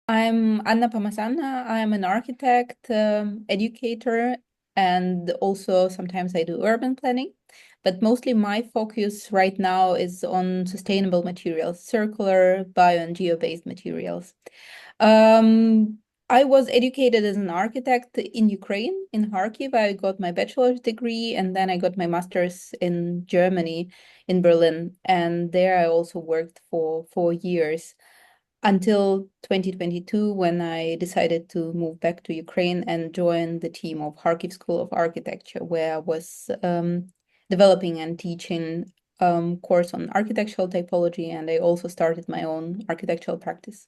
I'm Anna Pomazanna. I'm an architect, educator, and also sometimes I do urban planning. But mostly my focus right now is on sustainable materials, circular, bio, and geo-based materials. Um, I was educated as an architect in Ukraine, in Kharkiv. I got my bachelor's degree and then I got my master's in Germany, in Berlin. And there I also worked for 4 years until 2022 when I decided to move back to Ukraine and join the team of Kharkiv School of Architecture, where I was developing and teaching course on architectural typology, and I also started my own architectural practice.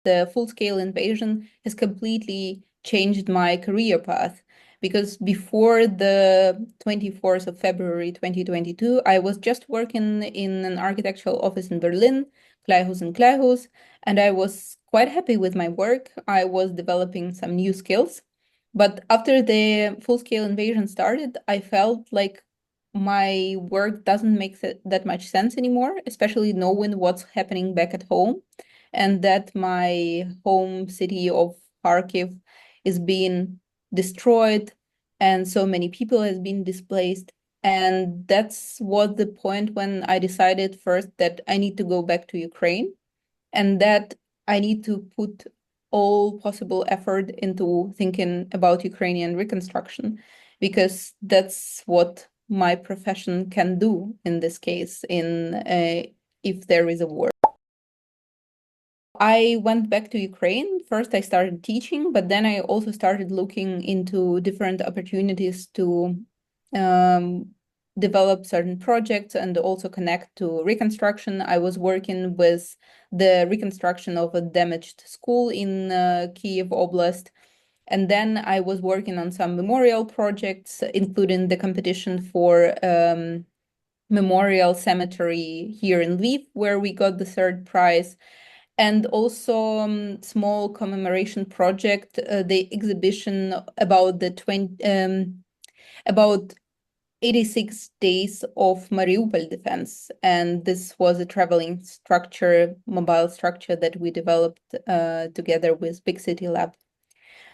The full-scale invasion has completely changed my career path because before the 24th of February 2022, I was just working in an architectural office in Berlin, Kleihaus and Kleihaus, and I was quite happy with my work. I was developing some new skills. But after the full-scale invasion started, I felt like my work doesn't make that much sense anymore, especially knowing what's happening back at home and that my home city of Kharkiv is being destroyed and so many people has been displaced. And that's what the point when I decided first that I need to go back to Ukraine and that I need to put all possible effort into thinking about Ukrainian reconstruction because that's what my profession can do in this case in if there is a war. I went back to Ukraine. First, I started teaching, but then I also started looking into different opportunities to um, develop certain projects and also connect to reconstruction. I was working with the reconstruction of a damaged school in Kiev Oblast. And then I was working on some memorial projects, including the competition for memorial cemetery here in Lviv, where we got the third prize and also small commemoration project, the exhibition about the about 86 days of Mariupol defense. And this was a traveling structure, mobile structure that we developed together with Big City Lab.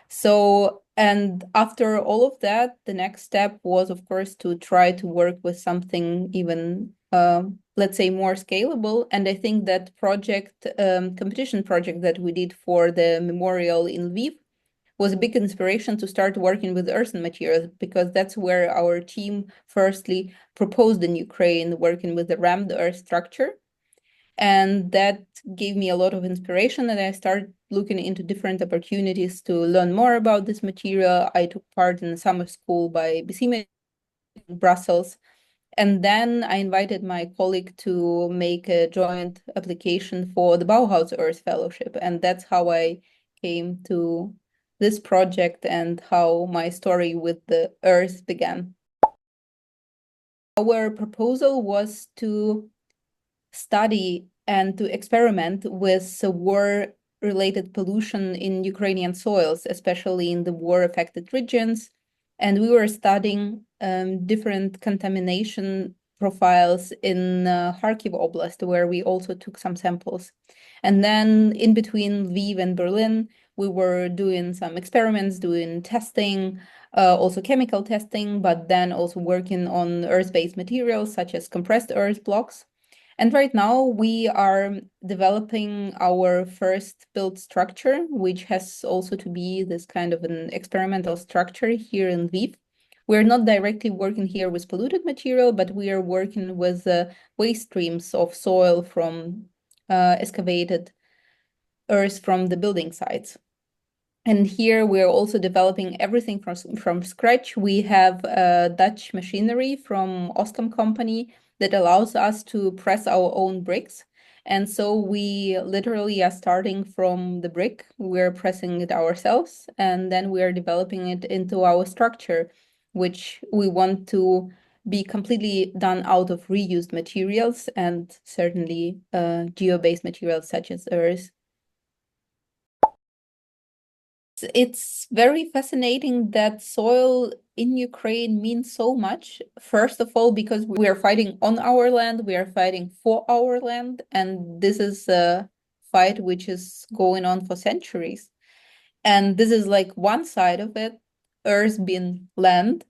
So, and after all of that, the next step was, of course, to try to work with something even, let's say, more scalable. And I think that competition project that we did for the memorial in Lviv was a big inspiration to start working with earthen materials because that's where our team firstly proposed in Ukraine, working with the rammed earth structure. And that gave me a lot of inspiration, and I started looking into different opportunities to learn more about this material. I took part in a summer school by BCMA in Brussels. And then I invited my colleague to make a joint application for the Bauhaus Earth Fellowship. And that's how I came to this project and how my story with the earth began. Our proposal was to study and to experiment with war-related pollution in Ukrainian soils, especially in the war-affected regions. And we were studying different contamination profiles in Kharkiv Oblast, where we also took some samples. And then in between Lviv and Berlin, we were doing some experiments, doing testing, also chemical testing, but then also working on earth-based materials such as compressed earth blocks. And right now we are developing our first built structure, which has also to be this kind of an experimental structure here in Lviv. We're not directly working here with polluted material, but we are working with waste streams of soil from excavated earth from the building sites. And here we're also developing everything from scratch. We have Dutch machinery from Oscom company that allows us to press our own bricks. And so we literally are starting from the brick. We're pressing it ourselves, and then we are developing it into our structure, which we want to be completely done out of reused materials and certainly geo-based materials such as earth. It's very fascinating that soil in Ukraine means so much. First of all, because we are fighting on our land, we are fighting for our land, and this is fight which is going on for centuries. And this is like one side of it, Earth being land,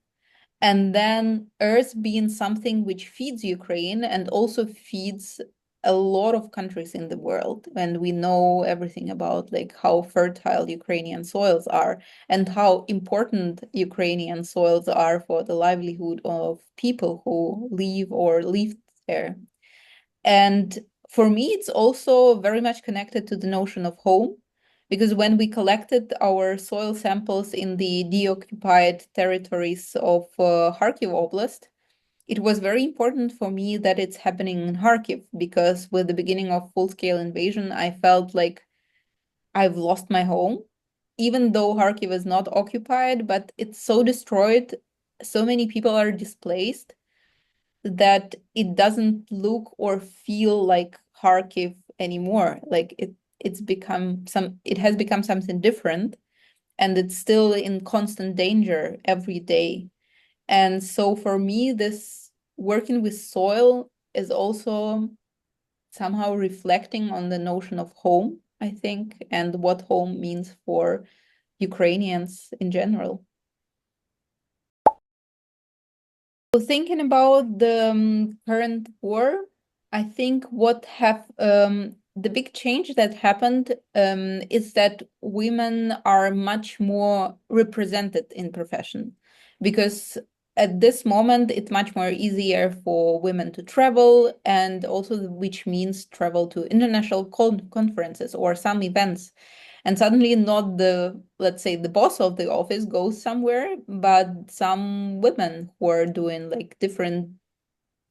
and then Earth being something which feeds Ukraine and also feeds a lot of countries in the world. And we know everything about like how fertile Ukrainian soils are and how important Ukrainian soils are for the livelihood of people who live or lived there. And for me, it's also very much connected to the notion of home, because when we collected our soil samples in the deoccupied territories of Kharkiv Oblast, it was very important for me that it's happening in Kharkiv, because with the beginning of full-scale invasion, I felt like I've lost my home, even though Kharkiv is not occupied, but it's so destroyed, so many people are displaced that it doesn't look or feel like Kharkiv anymore. Like it has become something different, and it's still in constant danger every day. And so for me, this working with soil is also somehow reflecting on the notion of home, I think, and what home means for Ukrainians in general. So thinking about the current war, I think what have the big change that happened is that women are much more represented in profession, because at this moment it's much more easier for women to travel, and also which means travel to international conferences or some events. And suddenly not the, let's say, the boss of the office goes somewhere, but some women who are doing like different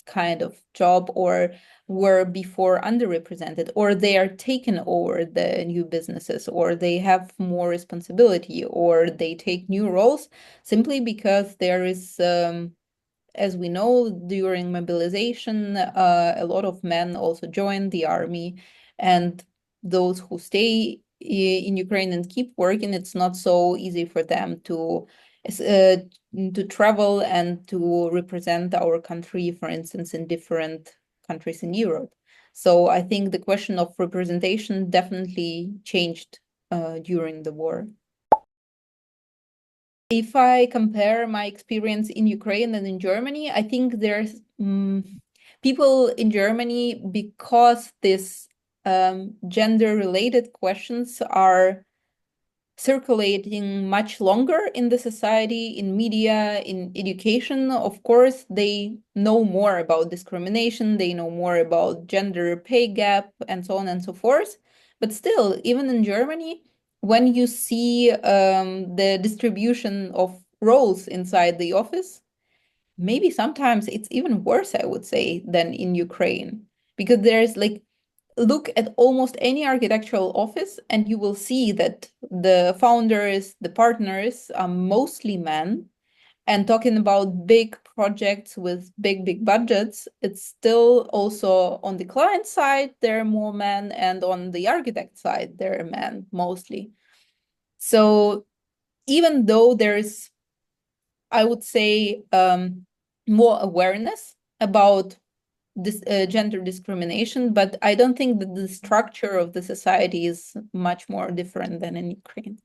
kind of job or were before underrepresented, or they are taking over the new businesses, or they have more responsibility, or they take new roles simply because there is as we know, during mobilization, a lot of men also join the army, and those who stay in Ukraine and keep working, it's not so easy for them to travel and to represent our country, for instance, in different countries in Europe. So I think the question of representation definitely changed during the war. If I compare my experience in Ukraine and in Germany, I think there's people in Germany, because this gender-related questions are circulating much longer in the society, in media, in education. Of course, they know more about discrimination, they know more about gender pay gap, and so on and so forth. But still, even in Germany, when you see the distribution of roles inside the office, maybe sometimes it's even worse, I would say, than in Ukraine, because there's like, look at almost any architectural office and you will see that the founders, the partners are mostly men. And talking about big projects with big budgets, it's still also on the client side, there are more men, and on the architect side, there are men mostly. So even though there is, I would say, more awareness about this gender discrimination, but I don't think that the structure of the society is much more different than in Ukraine.